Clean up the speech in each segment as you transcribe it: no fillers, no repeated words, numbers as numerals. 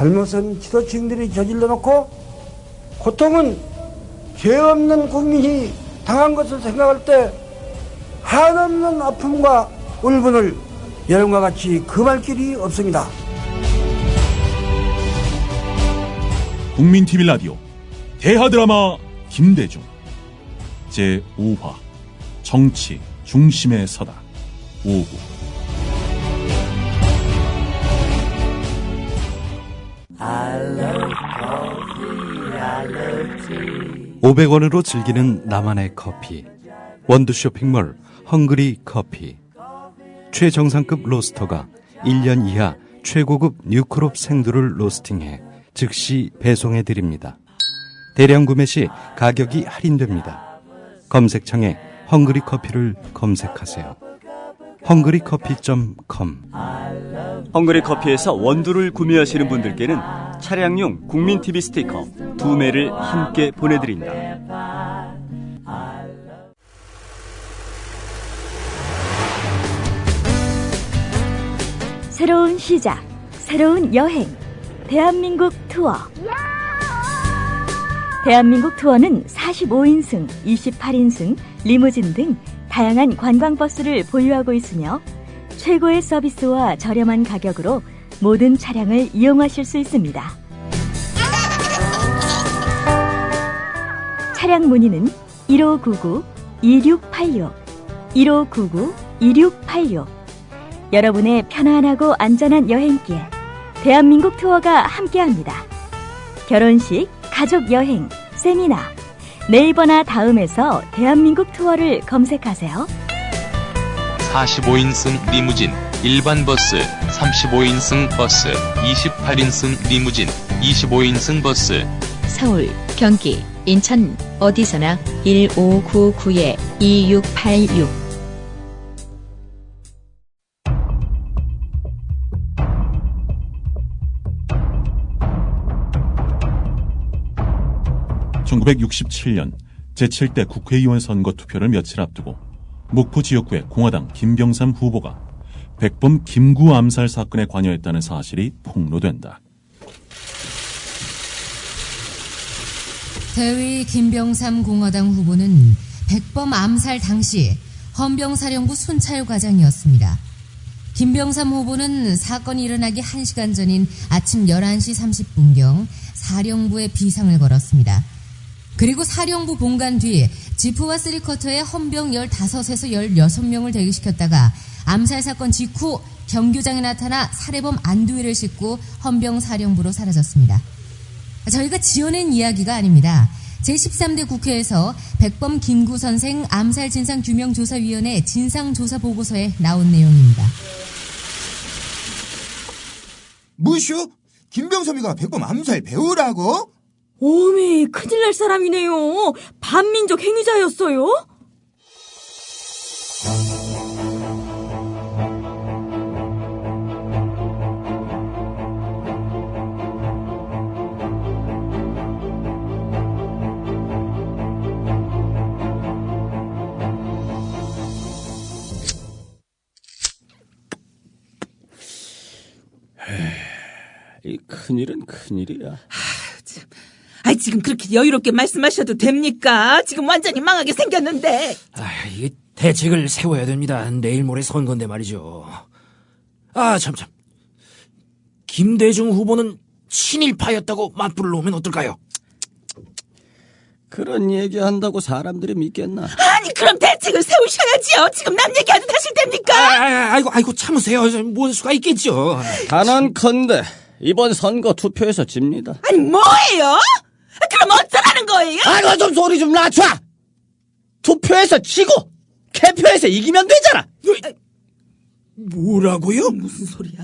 잘못은 지도층들이 저질러 놓고 고통은 죄 없는 국민이 당한 것을 생각할 때 한없는 아픔과 울분을 여러분과 같이 금할 길이 없습니다. 국민TV 라디오 대하드라마 김대중 제5화 정치 중심에 서다 5부 500원으로 즐기는 나만의 커피. 원두 쇼핑몰 헝그리 커피. 최정상급 로스터가 1년 이하 최고급 뉴크롭 생두를 로스팅해 즉시 배송해드립니다. 대량 구매 시 가격이 할인됩니다. 검색창에 헝그리 커피를 검색하세요. 헝그리커피.com. 헝그리 커피에서 원두를 구매하시는 분들께는 차량용 국민TV 스티커 2매를 함께 보내드린다. 새로운 시작, 새로운 여행, 대한민국 투어. 대한민국 투어는 45인승, 28인승, 리무진 등 다양한 관광버스를 보유하고 있으며 최고의 서비스와 저렴한 가격으로 모든 차량을 이용하실 수 있습니다. 차량 문의는 1599-2686, 1599-2686. 여러분의 편안하고 안전한 여행길, 대한민국 투어가 함께합니다. 결혼식, 가족여행, 세미나, 네이버나 다음에서 대한민국 투어를 검색하세요. 45인승 리무진, 일반 버스, 35인승 버스, 28인승 리무진, 25인승 버스. 서울, 경기, 인천 어디서나 1599-2686. (1967년) 제7대 국회의원 선거 투표를 며칠 앞두고 목포 지역구의 공화당 김병삼 후보가 백범 김구 암살 사건에 관여했다는 사실이 폭로된다. 대위 김병삼 공화당 후보는 백범 암살 당시 헌병사령부 순찰 과장이었습니다. 김병삼 후보는 사건이 일어나기 1시간 전인 아침 11시 30분경 사령부에 비상을 걸었습니다. 그리고 사령부 본관 뒤 지프와 쓰리커터에 헌병 15에서 16명을 대기시켰다가 암살 사건 직후 경교장에 나타나 살해범 안두희를 싣고 헌병 사령부로 사라졌습니다. 저희가 지어낸 이야기가 아닙니다. 제13대 국회에서 백범 김구 선생 암살 진상 규명조사위원회 진상조사 보고서에 나온 내용입니다. 무슈? 김병삼이가 백범 암살 배우라고? 오메, 큰일 날 사람이네요. 반민족 행위자였어요? 이 큰일은 큰일이야. 아이, 지금 그렇게 여유롭게 말씀하셔도 됩니까? 지금 완전히 망하게 생겼는데. 이게 대책을 세워야 됩니다. 내일 모레 선거인데 말이죠. 참. 김대중 후보는 친일파였다고 맞불을 놓으면 어떨까요? 그런 얘기한다고 사람들이 믿겠나? 아니, 그럼 대책을 세우셔야지요. 지금 남 얘기하도 하실 됩니까? 아이고 참으세요. 뭔 수가 있겠죠. 단언컨대 이번 선거 투표에서 집니다. 아니, 뭐예요? 그럼 어쩌라는 거예요? 아이고, 좀 소리 좀 낮춰! 투표에서 지고 개표에서 이기면 되잖아. 뭐라고요? 무슨 소리야?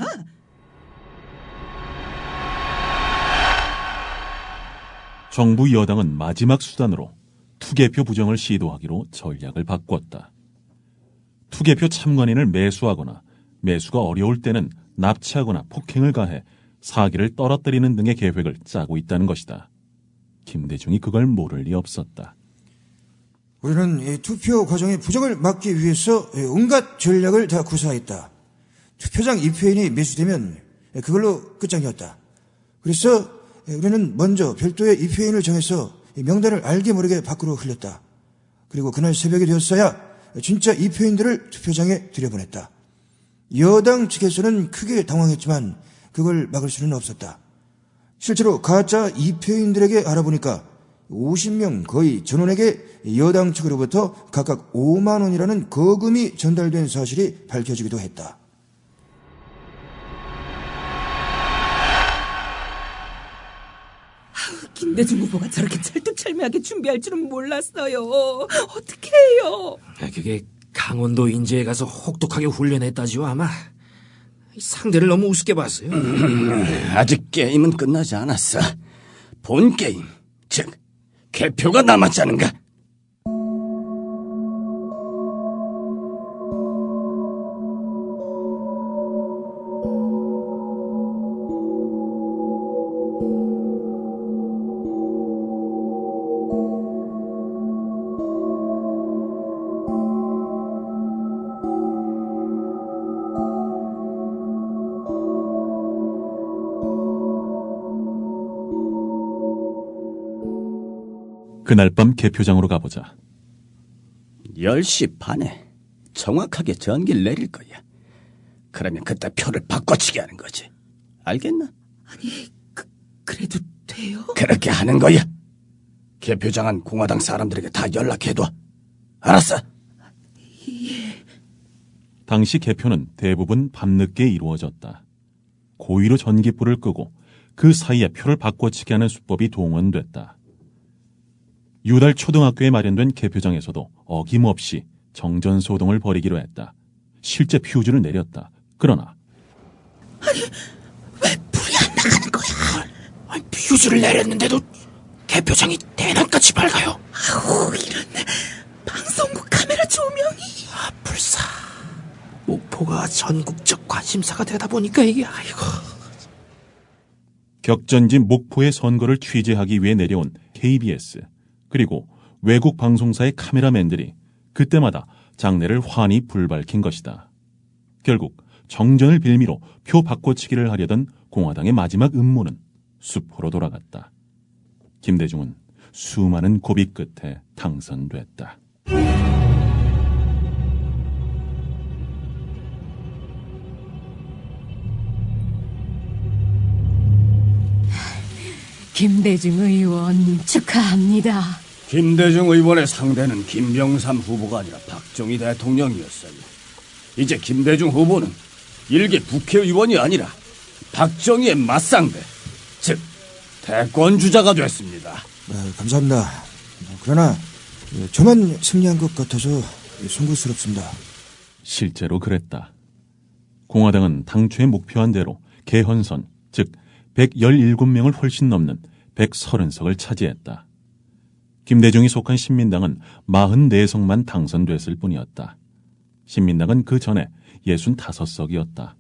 정부 여당은 마지막 수단으로 투개표 부정을 시도하기로 전략을 바꿨다. 투개표 참관인을 매수하거나 매수가 어려울 때는 납치하거나 폭행을 가해 사기를 떨어뜨리는 등의 계획을 짜고 있다는 것이다. 김대중이 그걸 모를 리 없었다. 우리는 투표 과정의 부정을 막기 위해서 온갖 전략을 다 구사했다. 투표장 입회인이 매수되면 그걸로 끝장이었다. 그래서 우리는 먼저 별도의 입회인을 정해서 명단을 알게 모르게 밖으로 흘렸다. 그리고 그날 새벽이 되었어야 진짜 입회인들을 투표장에 들여보냈다. 여당 측에서는 크게 당황했지만 그걸 막을 수는 없었다. 실제로 가짜 입회인들에게 알아보니까 50명 거의 전원에게 여당 측으로부터 각각 5만 원이라는 거금이 전달된 사실이 밝혀지기도 했다. 김대중 후보가 저렇게 철두철미하게 준비할 줄은 몰랐어요. 어떻게 해요? 그게 강원도 인제에 가서 혹독하게 훈련했다지요 아마. 상대를 너무 우습게 봤어요. 아직 게임은 끝나지 않았어. 본 게임, 즉 개표가 남았지 않은가? 그날 밤 개표장으로 가보자. 10시 반에 정확하게 전기를 내릴 거야. 그러면 그때 표를 바꿔치기 하는 거지. 알겠나? 아니, 그래도 돼요? 그렇게 하는 거야. 개표장은 공화당 사람들에게 다 연락해둬. 알았어? 예. 당시 개표는 대부분 밤늦게 이루어졌다. 고의로 전기불을 끄고 그 사이에 표를 바꿔치기 하는 수법이 동원됐다. 유달 초등학교에 마련된 개표장에서도 어김없이 정전소동을 벌이기로 했다. 실제 퓨즈를 내렸다. 그러나 아니, 왜 불이 안 나가는 거야? 아니, 퓨즈를 내렸는데도 개표장이 대낮같이 밝아요. 아우, 이런 방송국 카메라 조명이. 불사. 목포가 전국적 관심사가 되다 보니까 이게 아이고. 격전지 목포의 선거를 취재하기 위해 내려온 KBS 그리고 외국 방송사의 카메라맨들이 그때마다 장내를 환히 불밝힌 것이다. 결국 정전을 빌미로 표 바꿔치기를 하려던 공화당의 마지막 음모는 수포로 돌아갔다. 김대중은 수많은 고비 끝에 당선됐다. 김대중 의원 축하합니다. 김대중 의원의 상대는 김병삼 후보가 아니라 박정희 대통령이었어요. 이제 김대중 후보는 일개 국회의원이 아니라 박정희의 맞상대, 즉 대권주자가 됐습니다. 감사합니다. 그러나 저만 승리한 것 같아서 송구스럽습니다. 실제로 그랬다. 공화당은 당초에 목표한 대로 개헌선, 즉 117명을 훨씬 넘는 130석을 차지했다. 김대중이 속한 신민당은 44석만 당선됐을 뿐이었다. 신민당은 그 전에 65석이었다.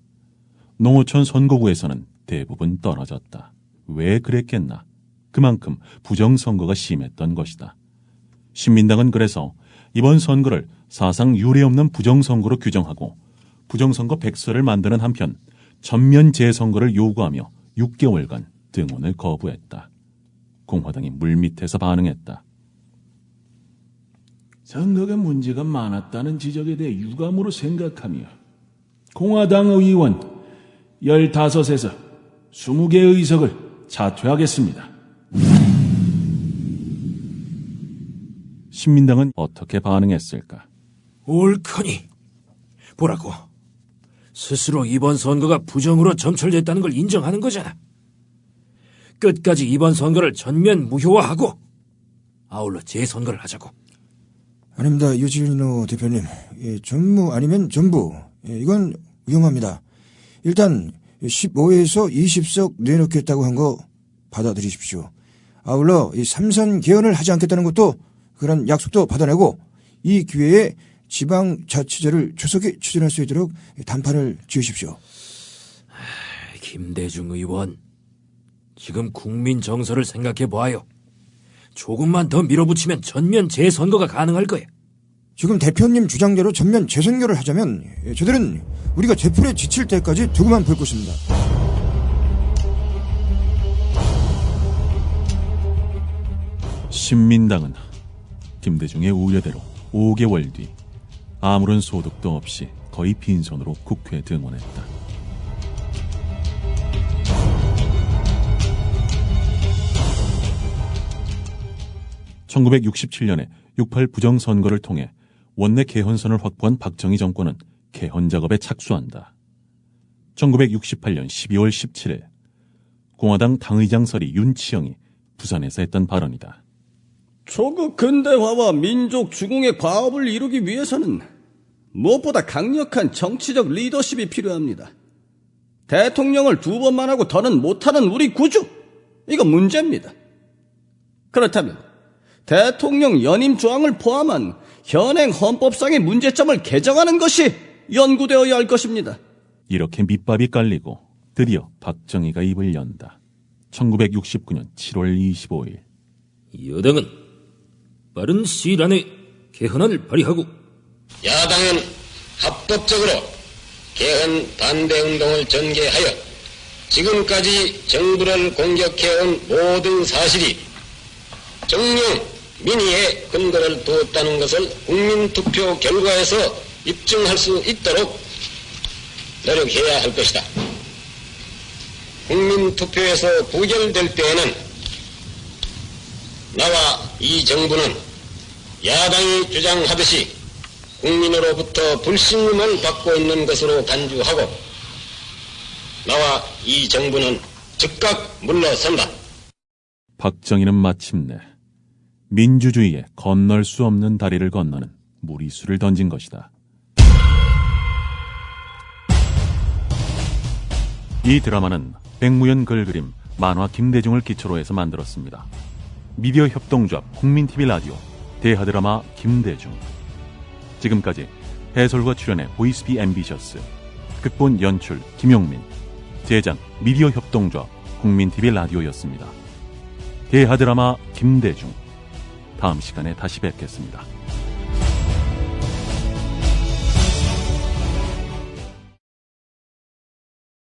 농어촌 선거구에서는 대부분 떨어졌다. 왜 그랬겠나? 그만큼 부정선거가 심했던 것이다. 신민당은 그래서 이번 선거를 사상 유례없는 부정선거로 규정하고 부정선거 100석을 만드는 한편 전면 재선거를 요구하며 6개월간 등원을 거부했다. 공화당이 물밑에서 반응했다. 선거가 문제가 많았다는 지적에 대해 유감으로 생각하며 공화당 의원 15에서 20개의 의석을 자퇴하겠습니다. 신민당은 어떻게 반응했을까? 옳거니 보라고. 스스로 이번 선거가 부정으로 점철됐다는 걸 인정하는 거잖아. 끝까지 이번 선거를 전면 무효화하고 아울러 재선거를 하자고. 아닙니다. 유진호 대표님. 전무 아니면 전부. 이건 위험합니다. 일단 15에서 20석 내놓겠다고 한 거 받아들이십시오. 아울러 이 3선 개헌을 하지 않겠다는 것도 그런 약속도 받아내고 이 기회에 지방자치제를 조속히 추진할 수 있도록 단판을 지으십시오. 김대중 의원, 지금 국민 정서를 생각해 보아요. 조금만 더 밀어붙이면 전면 재선거가 가능할 거야. 지금 대표님 주장대로 전면 재선거를 하자면 저들은 우리가 재풀에 지칠 때까지 두고만 볼 것입니다. 신민당은 김대중의 우려대로 5개월 뒤 아무런 소득도 없이 거의 빈손으로 국회에 등원했다. (1967년에) 6.8 부정선거를 통해 원내 개헌선을 확보한 박정희 정권은 개헌 작업에 착수한다. 1968년 12월 17일 공화당 당의장설이 윤치영이 부산에서 했던 발언이다. 조국 근대화와 민족 중흥의 과업을 이루기 위해서는 무엇보다 강력한 정치적 리더십이 필요합니다. 대통령을 2번만 하고 더는 못하는 우리 구조, 이거 문제입니다. 그렇다면 대통령 연임 조항을 포함한 현행 헌법상의 문제점을 개정하는 것이 연구되어야 할 것입니다. 이렇게 밑밥이 깔리고 드디어 박정희가 입을 연다. 1969년 7월 25일 여당은 빠른 시일 안에 개헌안을 발의하고 야당은 합법적으로 개헌 반대운동을 전개하여 지금까지 정부를 공격해온 모든 사실이 정령 민의의 근거를 두었다는 것을 국민투표 결과에서 입증할 수 있도록 노력해야 할 것이다. 국민투표에서 부결될 때에는 나와 이 정부는 야당이 주장하듯이 국민으로부터 불신임을 받고 있는 것으로 간주하고 나와 이 정부는 즉각 물러선다. 박정희는 마침내 민주주의에 건널 수 없는 다리를 건너는 무리수를 던진 것이다. 이 드라마는 백무연 글그림, 만화 김대중을 기초로 해서 만들었습니다. 미디어 협동조합 국민TV 라디오 대하드라마 김대중. 지금까지 해설과 출연의 보이스피 앰비셔스, 극본 연출 김용민, 제작 미디어 협동조합 국민TV 라디오였습니다. 대하드라마 김대중. 다음 시간에 다시 뵙겠습니다.